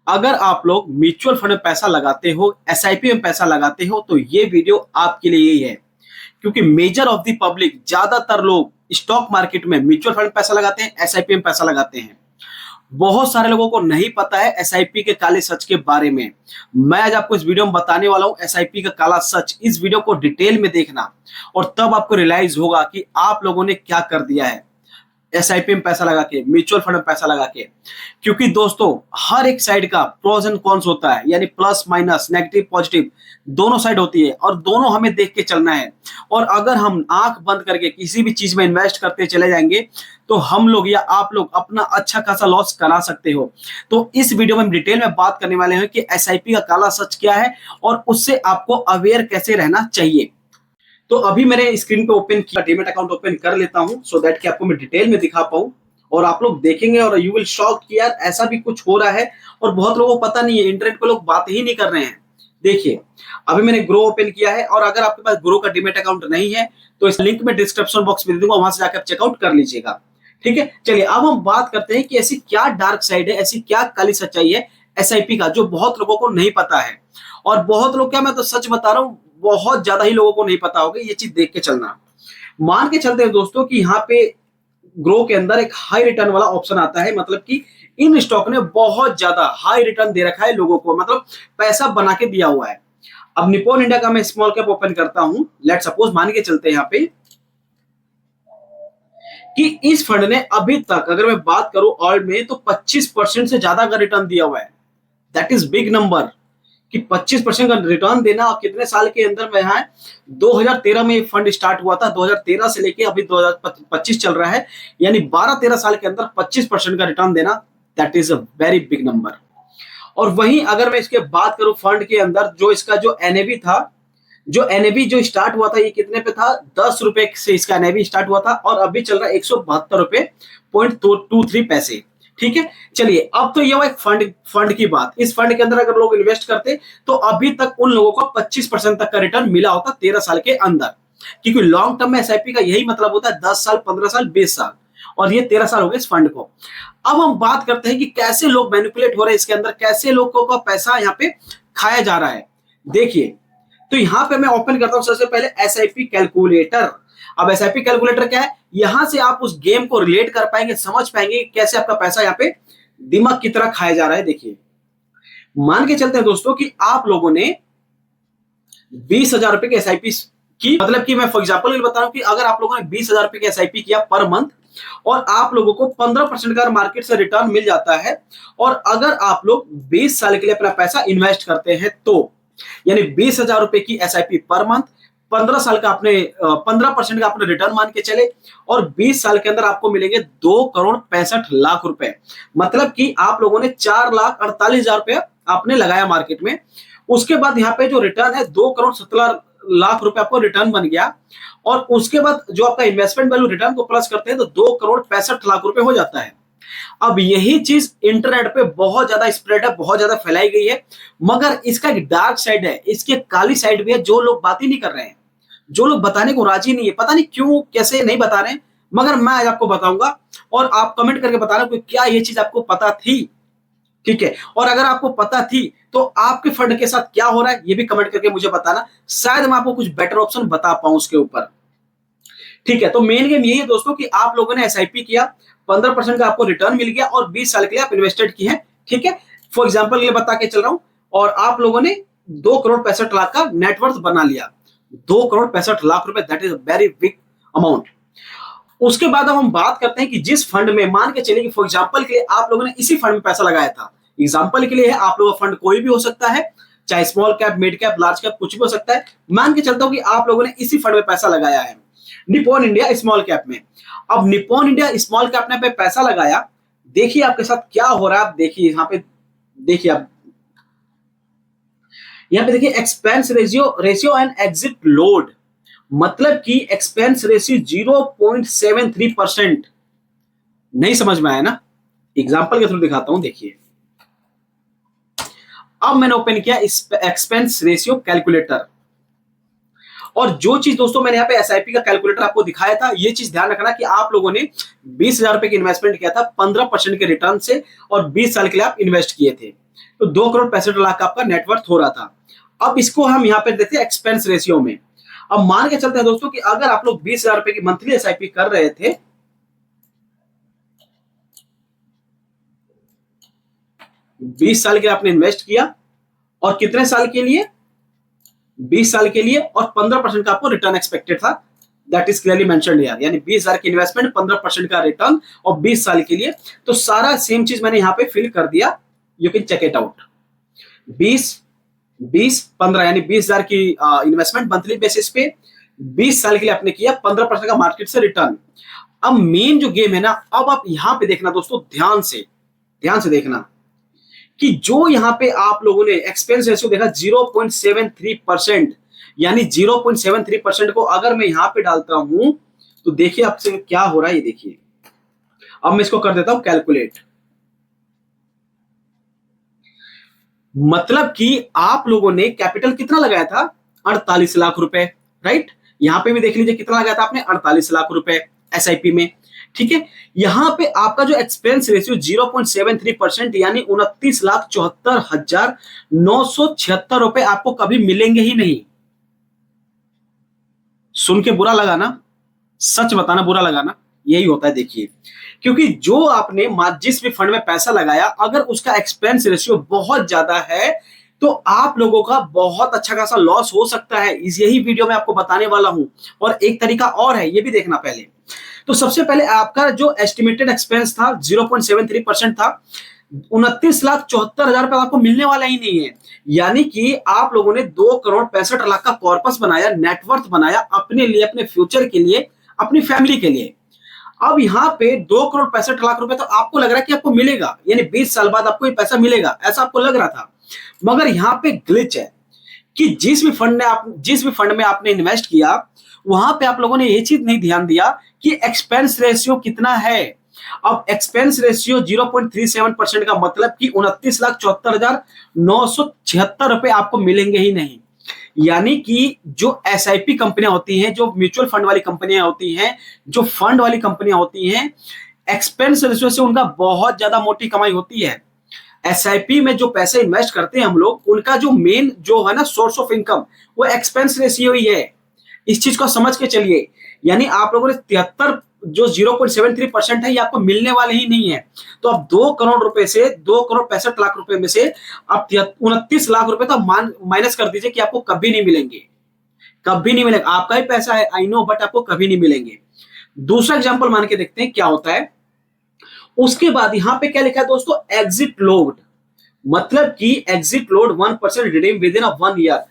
अगर आप लोग म्यूचुअल फंड में पैसा लगाते हो, एसआईपी में पैसा लगाते हो, तो ये वीडियो आपके लिए ही है। क्योंकि मेजर ऑफ द पब्लिक, ज्यादातर लोग स्टॉक मार्केट में म्यूचुअल फंड में पैसा लगाते हैं, एसआईपी में पैसा लगाते हैं। बहुत सारे लोगों को नहीं पता है एसआईपी के काले सच के बारे में। मैं आज आपको इस वीडियो में बताने वाला हूं एसआईपी का काला सच। इस वीडियो को डिटेल में देखना और तब आपको रियलाइज होगा कि आप लोगों ने क्या कर दिया है एसआईपी में पैसा लगा के, म्यूचुअल फंड में पैसा लगा के। क्योंकि दोस्तों, हर एक साइड का प्रोज एंड कॉन्स होता है, यानी प्लस माइनस, नेगेटिव पॉजिटिव, दोनों साइड होती है और दोनों हमें देख के चलना है। और अगर हम आंख बंद करके किसी भी चीज में इन्वेस्ट करते चले जाएंगे तो हम लोग या आप लोग अपना अच्छा खासा लॉस करा सकते हो। तो इस वीडियो में हम डिटेल में बात करने वाले हैं कि एसआईपी का काला सच क्या है और उससे आपको अवेयर कैसे रहना चाहिए। तो अभी मैंने स्क्रीन पे ओपन किया, डीमैट अकाउंट ओपन कर लेता हूं सो दैट कि आपको मैं डिटेल में दिखा पाऊं और आप लोग देखेंगे और यू विल शॉक कि यार ऐसा भी कुछ हो रहा है। और बहुत लोगों को पता नहीं है, इंटरनेट पे लोग बात ही नहीं कर रहे हैं। देखिए, अभी मैंने ग्रो ओपन किया है और अगर आपके पास ग्रो का डीमैट अकाउंट नहीं है तो इस लिंक में डिस्क्रिप्शन बॉक्स में दे दूंगा, वहां से जाकर चेकआउट कर लीजिएगा। ठीक है, चलिए अब हम बात करते हैं कि ऐसी क्या डार्क साइड है, ऐसी क्या काली सच्चाई है एसआईपी का जो बहुत लोगों को नहीं पता है। और बहुत लोग, क्या मैं तो सच बता रहा हूं, बहुत ज्यादा ही लोगों को नहीं पता होगा। ये चीज देख के चलना। मान के चलते हैं दोस्तों कि यहाँ पे ग्रो के अंदर एक हाई रिटर्न वाला ऑप्शन आता है, मतलब कि इन स्टॉक ने बहुत ज्यादा हाई रिटर्न दे रखा है लोगों को, मतलब पैसा बना के दिया हुआ है। अब निप्पॉन इंडिया का मैं स्मॉल कैप ओपन करता हूं। लेट सपोज मान के चलते हैं यहाँ पे कि इस फंड ने अभी तक, अगर मैं बात करूं ऑल में, तो 25% से ज्यादा का रिटर्न दिया हुआ है। दैट इज बिग नंबर कि 25% का रिटर्न देना। और कितने साल के अंदर में है? 2013 में ये फंड स्टार्ट हुआ था, 2013 से लेके अभी 2025 चल रहा है, यानी 12-13 साल के अंदर 25% का रिटर्न देना, that is a very big number. और वहीं अगर मैं इसके बात करूं फंड के अंदर, जो इसका जो एनएवी था, जो एनएवी जो स्टार्ट हुआ था, ये कितने पे था? 10 रुपए से इसका एनएवी स्टार्ट हुआ था और अभी चल रहा है 172 रुपए पॉइंट 23 पैसे। ठीक है, चलिए अब तो ये हुआ एक फंड की बात। इस फंड के अंदर अगर लोग इन्वेस्ट करते तो अभी तक उन लोगों को 25% तक का रिटर्न मिला होता 13 साल के अंदर। क्योंकि लॉन्ग टर्म में एसआईपी का यही मतलब होता है 10 साल, 15 साल, 20 साल, और ये 13 साल हो गए इस फंड को। अब हम बात करते हैं कि कैसे लोग मैनिपुलेट हो रहे हैं इसके अंदर, कैसे लोगों का पैसा यहाँ पे खाया जा रहा है। देखिए, तो यहां पे मैं ओपन करता हूं सबसे पहले एसआईपी कैलकुलेटर। अब एसआईपी कैलकुलेटर क्या है? यहां से आप उस गेम को रिलेट कर पाएंगे, समझ पाएंगे कि कैसे आपका पैसा यहाँ पे दिमाग की तरह खाया जा रहा है। देखिए, मान के चलते हैं दोस्तों कि आप लोगों ने 20,000 रुपए की एसआईपी की, मतलब कि मैं फॉर एग्जाम्पल बता रहा हूं कि अगर आप लोगों ने 20,000 रुपए की एसआईपी किया पर मंथ और आप लोगों को 15% का मार्केट से रिटर्न मिल जाता है, और अगर आप लोग 20 साल के लिए अपना पैसा इन्वेस्ट करते हैं तो यानी 20,000 रुपए की एसआईपी पर मंथ, 15 साल का आपने 15% का आपने रिटर्न मान के चले, और 20 साल के अंदर आपको मिलेंगे 2,65,00,000 रुपए। मतलब कि आप लोगों ने 4,48,000 रुपए आपने लगाया मार्केट में। उसके बाद यहाँ पे जो रिटर्न है 2,17,00,000 रुपए आपको रिटर्न बन गया, और उसके बाद जो आपका इन्वेस्टमेंट वैल्यू रिटर्न को प्लस करते हैं तो 2,65,00,000 रुपए हो जाता है। अब यही चीज इंटरनेट पे बहुत ज्यादा स्प्रेड है, बहुत ज्यादा फैलाई गई है, मगर इसका एक डार्क साइड है, इसकी काली साइड भी है जो लोग बात ही नहीं कर रहे हैं, जो लोग बताने को राजी नहीं है। पता नहीं क्यों, कैसे नहीं बता रहे हैं, मगर मैं आज आपको बताऊंगा और आप कमेंट करके बताना कि क्या ये चीज आपको पता थी। ठीक है, और अगर आपको पता थी तो आपके फंड के साथ क्या हो रहा है ये भी कमेंट करके मुझे बताना, शायद मैं आपको कुछ बेटर ऑप्शन बता पाऊं उसके ऊपर। ठीक है, तो मेन गेम यही है दोस्तों कि आप लोगों ने एसआईपी किया, 15% का आपको रिटर्न मिल गया और 20 साल के लिए आप इन्वेस्टेड किए हैं। ठीक है, फॉर एग्जांपल के लिए बता के चल रहा हूं, और आप लोगों ने 2,65,00,000 का नेटवर्थ बना लिया। 2,65,00,000 रुपए, that is very big amount. उसके बाद अब हम बात करते हैं कि जिस फंड में, मान के चलिए कि फॉर एग्जांपल के लिए आप लोगों ने इसी फंड में पैसा लगाया था। एग्जांपल के लिए है, आप लोगों का फंड कोई भी हो सकता है, चाहे small cap, mid cap, large cap, कुछ भी हो सकता है। मान के चलता हूं कि आप लोगों ने इसी फंड में पैसा लगाया है, निप्पॉन इंडिया स्मॉल कैप में। अब निप्पॉन इंडिया स्मॉल कैप ने पे पैसा लगाया, देखिए आपके साथ क्या हो रहा है। आप देखिए यहाँ पे, देखिए आप यहाँ पे देखिए expense ratio and exit load, मतलब कि एक्सपेंस रेशियो 0.73%। नहीं समझ में आया ना? एग्जांपल के थ्रू दिखाता हूं। देखिए, अब मैंने ओपन किया एक्सपेंस रेशियो कैलकुलेटर, और जो चीज दोस्तों मैंने यहाँ पे एसआईपी का कैलकुलेटर आपको दिखाया था, ये चीज ध्यान रखना कि आप लोगों ने 20,000 रुपए की इन्वेस्टमेंट किया था 15% के रिटर्न से, और 20 साल के लिए आप इन्वेस्ट किए थे। तो 2,65,00,000 का आपका नेटवर्थ हो रहा था। अब इसको हम यहाँ पे देखते हैं एक्सपेंस रेशियो में। अब मान के चलते हैं दोस्तों कि अगर आप लोग 20,000 रुपए की मंथली एसआईपी कर रहे थे, 20 साल के आपने इन्वेस्ट किया, और कितने साल के लिए? 20 साल के लिए, और 15% का आपको रिटर्न एक्सपेक्टेड था। That is clearly mentioned here, यानी 20,000 की इन्वेस्टमेंट, 15% का रिटर्न, और 20 साल के लिए। तो सारा सेम चीज मैंने यहां पे फिल कर दिया, you can check it out. 20, 20, 15, यानी 20,000 की इन्वेस्टमेंट मंथली बेसिस पे 20 साल के लिए आपने किया, 15% का मार्केट से रिटर्न। अब मेन जो गेम है ना, अब आप यहां पे देखना दोस्तों, ध्यान से देखना कि जो यहां पे आप लोगों ने एक्सपेंस रेशियो देखा 0.73%, यानी 0.73% को अगर मैं यहां पे डालता हूं तो देखिए आपसे क्या हो रहा है, ये देखिए। अब मैं इसको कर देता हूं कैलकुलेट। मतलब कि आप लोगों ने कैपिटल कितना लगाया था? 48 लाख रुपए, राइट। यहां पे भी देख लीजिए कितना लगाया था आपने, 48 लाख रुपए एसआईपी में, ठीक है। यहां पे आपका जो एक्सपेंस रेशियो 0.73%, यानी 29,74,976 रुपए आपको कभी मिलेंगे ही नहीं। सुन के बुरा लगा ना? सच बताना, बुरा लगा ना? यही होता है, देखिए। क्योंकि जो आपने जिस भी फंड में पैसा लगाया, अगर उसका एक्सपेंस रेशियो बहुत ज्यादा है तो आप लोगों का बहुत अच्छा खासा लॉस हो सकता है। यही वीडियो में आपको बताने वाला हूं। और एक तरीका और है, ये भी देखना पहले। तो सबसे पहले आपका जो एस्टिमेटेड एक्सपेंस था 0.73% था, 29,74,000 रुपए आपको मिलने वाला ही नहीं है। यानी कि आप लोगों ने 2,65,00,000 का कॉर्पस बनाया, नेटवर्थ बनाया अपने लिए, अपने फ्यूचर के लिए, अपनी फैमिली के लिए। अब यहाँ पे 2,65,00,000 रुपए तो आपको लग रहा है कि आपको मिलेगा, यानी 20 साल बाद आपको ये पैसा मिलेगा, ऐसा आपको लग रहा था। मगर यहाँ पे ग्लिच है कि जिस भी फंड में आपने इन्वेस्ट किया, वहां पे आप लोगों ने ये चीज नहीं ध्यान दिया कि एक्सपेंस रेशियो कितना है। अब एक्सपेंस रेशियो 0.37% का मतलब कि 29,74,976 रुपए आपको मिलेंगे ही नहीं। यानी कि जो एसआईपी कंपनियां होती हैं, जो म्यूचुअल फंड वाली कंपनियां होती हैं, जो फंड वाली कंपनियां होती हैं, एक्सपेंस रेशियो से उनका बहुत ज्यादा मोटी कमाई होती है। एसआईपी में जो पैसे इन्वेस्ट करते हैं हम लोग, उनका जो मेन जो है ना सोर्स ऑफ इनकम, वो एक्सपेंस रेशियो ही है। इस चीज को समझ के चलिए। यानी आप लोगों ने 73 जो 0.73% है, ये आपको मिलने वाले ही नहीं है। तो अब 2 करोड़ रुपए से 2,65,00,000 रुपए में से आप 29 लाख रुपए तो माइनस कर दीजिए कि आपको कभी नहीं मिलेंगे, कभी नहीं मिलेगा। आपका ही पैसा है, आई नो, बट आपको कभी नहीं मिलेंगे। दूसरा एग्जाम्पल मान के देखते हैं क्या होता है। उसके बाद यहां पे क्या लिखा है दोस्तों, एग्जिट लोड। मतलब कि exit load 1% redeem with in 1 year.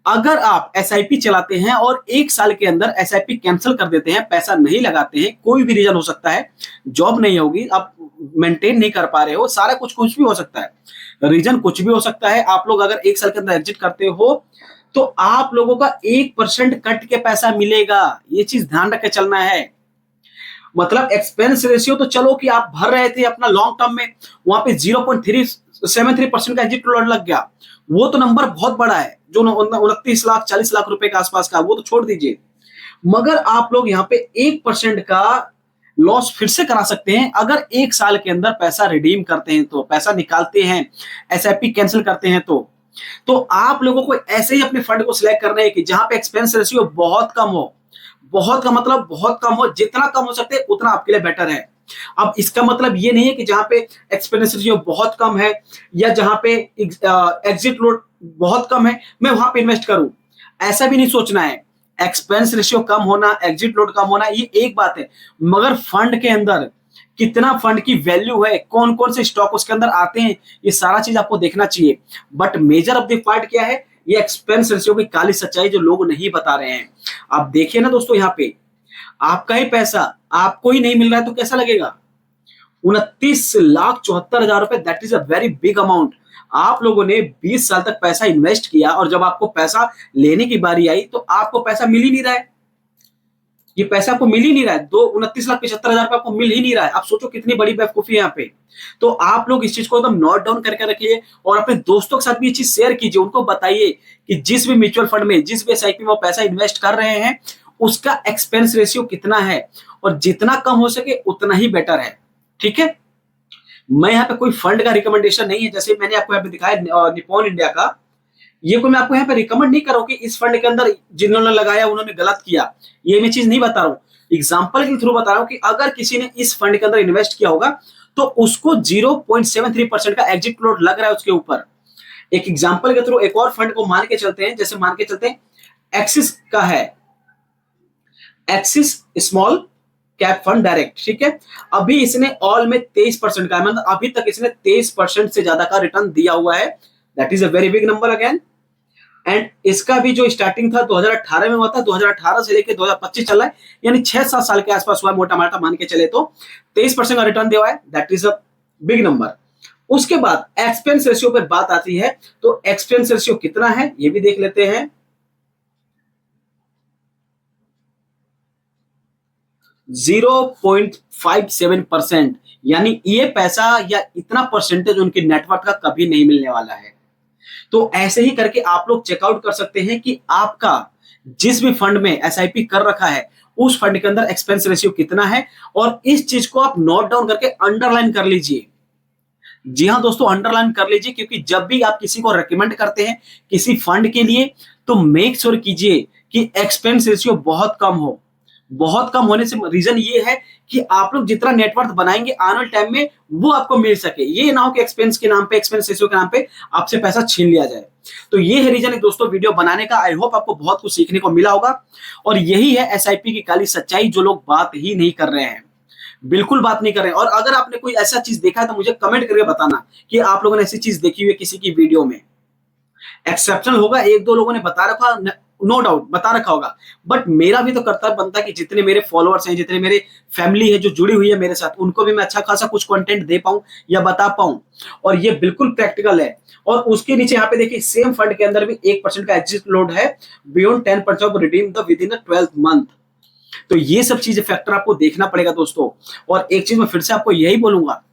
अगर आप एसआईपी चलाते हैं और 1 साल के अंदर एसआईपी कैंसिल कर देते हैं, पैसा नहीं लगाते हैं, कोई भी रीजन हो सकता है, जॉब नहीं होगी, आप मेंटेन नहीं कर पा रहे हो, सारा कुछ भी हो सकता है, रीजन कुछ भी हो सकता है। आप लोग अगर 1 साल के अंदर एग्जिट करते हो तो आप लोगों का 1% कट के पैसा मिलेगा। ये चीज ध्यान रख के चलना है। मतलब एक्सपेंस रेशियो तो चलो कि आप भर रहे थे अपना लॉन्ग टर्म में, वहां पे 0.373% का एग्जिट लोड लग गया, वो तो नंबर बहुत बड़ा है, जो 29 लाख 40 लाख रुपए के आसपास का, वो तो छोड़ दीजिए। मगर आप लोग यहाँ पे 1% का लॉस फिर से करा सकते हैं अगर 1 साल के अंदर पैसा रिडीम करते हैं, तो पैसा निकालते हैं, एसआईपी कैंसिल करते हैं। तो आप लोगों को ऐसे ही अपने फंड को सिलेक्ट करना है कि जहां पे एक्सपेंस रेशियो बहुत कम हो, बहुत का मतलब बहुत कम हो, जितना कम हो सकते उतना आपके लिए बेटर है। अब इसका मतलब ये नहीं है कि जहां पे एक्सपेंस रेशियो बहुत कम है या जहां पे एग्जिट लोड बहुत कम है मैं वहां पे इन्वेस्ट करूं, ऐसा भी नहीं सोचना है। एक्सपेंस रेशियो कम होना, एग्जिट लोड कम होना, ये एक बात है, मगर फंड के अंदर कितना फंड की वैल्यू है, कौन कौन से स्टॉक उसके अंदर आते हैं, ये सारा चीज आपको देखना चाहिए। But measure of the part क्या है, ये एक्सपेंस रेशियो की काली सच्चाई जो लोग नहीं बता रहे हैं। आप देखिए ना दोस्तों, यहाँ पे आपका ही पैसा आपको ही नहीं मिल रहा है तो कैसा लगेगा। 29,74,000 रुपए, that is a very big amount. आप लोगों ने 20 साल तक पैसा इन्वेस्ट किया और जब आपको पैसा लेने की बारी आई तो आपको पैसा मिल ही नहीं रहा है। ये पैसा आपको मिल ही नहीं रहा है, 29,75,000 रुपए आपको मिल ही नहीं रहा है। आप सोचो कितनी बड़ी बेवकूफी है यहाँ पे। तो आप लोग इस चीज को एकदम नोट डाउन करके रखिए और अपने दोस्तों के साथ भी ये चीज शेयर कीजिए। उनको बताइए कि जिस भी म्यूचुअल फंड में, जिस भी एसआईपी में वो पैसा इन्वेस्ट कर रहे हैं, उसका एक्सपेंस रेशियो कितना है, और जितना कम हो सके उतना ही बेटर है। ठीक है, मैं यहाँ पे कोई फंड का रिकमेंडेशन नहीं है, जैसे मैंने आपको यहाँ पे दिखाया निप्पॉन इंडिया का, ये कोई मैं आपको यहाँ पे रिकमेंड नहीं कर रहा हूँ कि इस फंड के अंदर जिन्होंने लगाया उन्होंने गलत किया, ये मैं चीज नहीं बता रहा हूँ। एग्जाम्पल के थ्रू बता रहा हूँ कि अगर किसी ने इस फंड के अंदर इन्वेस्ट किया होगा तो उसको 0.73% का एग्जिट लोड लग रहा है उसके ऊपर। एक एग्जाम्पल के थ्रू एक और फंड को मान के चलते हैं, जैसे मान के चलते हैं एक्सिस का है, axis small cap fund direct, ठीक है। अभी इसने ऑल में 23% का, मतलब अभी तक इसने 23% से ज्यादा का रिटर्न दिया हुआ है। That is a very big number again. And इसका भी जो स्टार्टिंग था 2018 में हुआ था, 2018 से लेकर 2025 चल रहा है, यानी 6-7 साल के आसपास हुआ, मोटा मोटा मान के चले तो 23% का रिटर्न दिया हुआ है। That is a big number. उसके बाद एक्सपेंस रेशियो पर बात आती है, तो एक्सपेंस रेशियो कितना है ये भी देख लेते हैं। 0.57%, यानी ये पैसा या इतना परसेंटेज उनके नेटवर्क का कभी नहीं मिलने वाला है। तो ऐसे ही करके आप लोग चेकआउट कर सकते हैं कि आपका जिस भी फंड में एसआईपी कर रखा है उस फंड के अंदर एक्सपेंस रेशियो कितना है, और इस चीज को आप नोट डाउन करके अंडरलाइन कर लीजिए। जी हाँ दोस्तों, अंडरलाइन कर लीजिए, क्योंकि जब भी आप किसी को रेकमेंड करते हैं किसी फंड के लिए तो मेक श्योर कीजिए कि एक्सपेंस रेशियो बहुत कम हो। बहुत कम होने से रीजन ये है कि आप लोग जितना नेटवर्क बनाएंगे आने वाले टाइम में वो आपको मिल सके, ये ना हो कि एक्सपेंस के नाम पे, एक्सपेंस रेशियो के नाम पे आपसे पैसा छीन लिया जाए। तो ये है रीजन है दोस्तों वीडियो बनाने का। आई होप आपको बहुत कुछ सीखने को मिला होगा, और यही है एसआईपी की काली सच्चाई जो लोग बात ही नहीं कर रहे हैं, बिल्कुल बात नहीं कर रहे हैं। और अगर आपने कोई ऐसा चीज देखा है तो मुझे कमेंट करके बताना कि आप लोगों ने ऐसी चीज देखी हुई है किसी की वीडियो में। एक्सेप्शनल होगा, एक दो लोगों ने बता रखा, नो डाउट बता रखा होगा, बट मेरा भी तो कर्तव्य बनता है कि जितने मेरे फॉलोअर्स हैं, जितने मेरे फैमिली है जो जुड़ी हुई है मेरे साथ, उनको भी मैं अच्छा खासा कुछ कंटेंट दे पाऊं या बता पाऊं। और ये बिल्कुल प्रैक्टिकल है। और उसके नीचे यहाँ पे देखिए सेम फंड के अंदर भी 1% का एग्जिट लोड है, beyond 10% of redeem the with in 12 month. तो ये सब चीजें फैक्टर आपको देखना पड़ेगा दोस्तों। और एक चीज मैं फिर से आपको यही बोलूंगा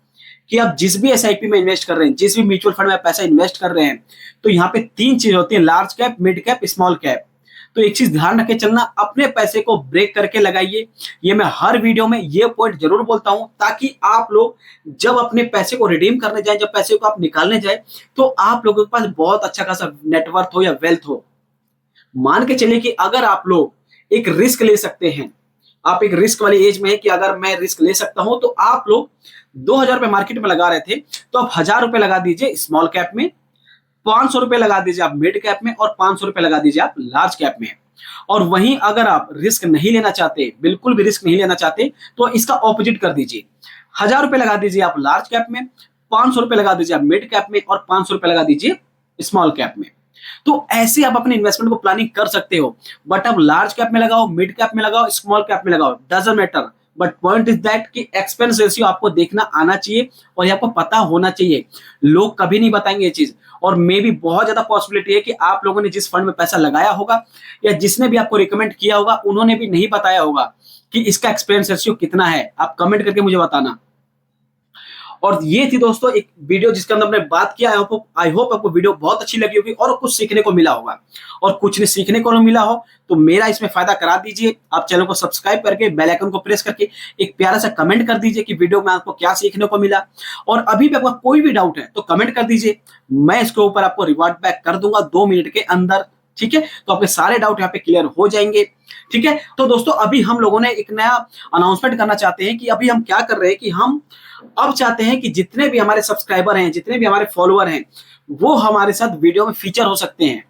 कि आप जिस भी एसआईपी में इन्वेस्ट कर रहे हैं, जिस भी म्यूचुअल फंड में पैसा इन्वेस्ट कर रहे हैं, तो यहाँ पे 3 चीज होती है, large cap, mid cap, small cap. तो एक चीज ध्यान रखे चलना, अपने पैसे को ब्रेक करके लगाइए। ये मैं हर वीडियो में ये पॉइंट जरूर बोलता हूं, ताकि आप लोग जब अपने पैसे को रिडीम करने जाए, जब पैसे को आप निकालने जाए, तो आप लोगों के पास बहुत अच्छा खासा नेटवर्थ हो या वेल्थ हो। मान के चलिए कि अगर आप लोग एक रिस्क ले सकते हैं, आप एक रिस्क वाली एज में है कि अगर मैं रिस्क ले सकता हूं, तो आप लोग 2000 रुपए मार्केट में लगा रहे थे, तो आप 1000 रुपए लगा दीजिए स्मॉल कैप में, 500 रुपए लगा दीजिए आप मिड कैप में, और 500 रुपए लगा दीजिए आप लार्ज कैप में। और वहीं अगर आप रिस्क नहीं लेना चाहते, बिल्कुल भी रिस्क नहीं लेना चाहते, तो इसका ऑपोजिट कर दीजिए। 1000 रुपए लगा दीजिए आप लार्ज कैप में, 500 रुपए लगा दीजिए आप मिड कैप में, और 500 रुपए लगा दीजिए स्मॉल कैप में। तो ऐसे आप अपने इन्वेस्टमेंट को प्लानिंग कर सकते हो। बट आप लार्ज कैप में लगाओ, मिड कैप में लगाओ, स्मॉल कैप में लगाओ, doesn't matter. But point is that कि एक्सपेंस रेशियो आपको देखना आना चाहिए और ये आपको पता होना चाहिए। लोग कभी नहीं बताएंगे ये चीज। और मे भी बहुत ज्यादा पॉसिबिलिटी है कि आप लोगों ने जिस फंड में पैसा लगाया होगा या जिसने भी आपको रिकमेंड किया होगा, उन्होंने भी नहीं बताया होगा कि इसका एक्सपेंस रेशियो कितना है। आप कमेंट करके मुझे बताना। और ये थी दोस्तों एक वीडियो जिसके अंदर हमने बात किया। आई होप आपको वीडियो बहुत अच्छी लगी होगी और कुछ सीखने को मिला होगा। और कुछ नहीं सीखने को नहीं मिला हो तो मेरा इसमें फायदा करा दीजिए। आप चैनल को सब्सक्राइब करके बेल आइकन को प्रेस करके एक प्यारा सा कमेंट कर दीजिए कि वीडियो में आपको क्या सीखने को मिला। और अभी भी आपका कोई भी डाउट है तो कमेंट कर दीजिए, मैं इसके ऊपर आपको रिवार्ड बैक कर दूंगा 2 मिनट के अंदर। ठीक है, तो आपके सारे डाउट यहाँ पे क्लियर हो जाएंगे। ठीक है, तो दोस्तों अभी हम लोगों ने एक नया अनाउंसमेंट करना चाहते हैं कि अभी हम क्या कर रहे हैं कि हम अब चाहते हैं कि जितने भी हमारे सब्सक्राइबर हैं, जितने भी हमारे फॉलोअर हैं, वो हमारे साथ वीडियो में फीचर हो सकते हैं।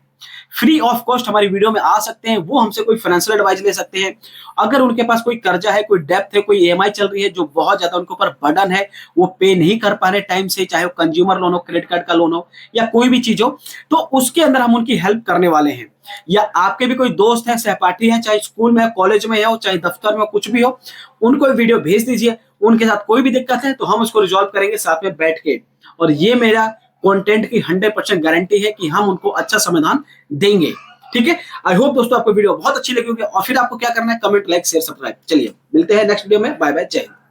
फ्री ऑफ कॉस्ट हमारी वीडियो में आ सकते हैं। वो हमसे कोई फाइनेंशियल एडवाइस ले सकते हैं। अगर उनके पास कोई कर्जा है, कोई डेप्थ है, कोई ईएमआई चल रही है जो बहुत ज्यादा उनके ऊपर बर्डन है, वो पे नहीं कर पा रहे टाइम से, चाहे वो कंज्यूमर लोन हो, क्रेडिट कार्ड का लोन हो या कोई भी चीज हो, तो उसके अंदर हम उनकी हेल्प करने वाले हैं। या आपके भी कोई दोस्त है, सहपाठी है, चाहे स्कूल में, कॉलेज में हो, चाहे दफ्तर में, कुछ भी हो, उनको वीडियो भेज दीजिए। उनके साथ कोई भी दिक्कत है तो हम उसको रिजॉल्व करेंगे साथ में बैठ के। और ये मेरा कंटेंट की 100% गारंटी है कि हम उनको अच्छा समाधान देंगे। ठीक है, आई होप दोस्तों आपको वीडियो बहुत अच्छी लगी होगी। और फिर आपको क्या करना है, कमेंट, लाइक, शेयर, सब्सक्राइब। चलिए मिलते हैं नेक्स्ट वीडियो में। बाय बाय, जय हिंद।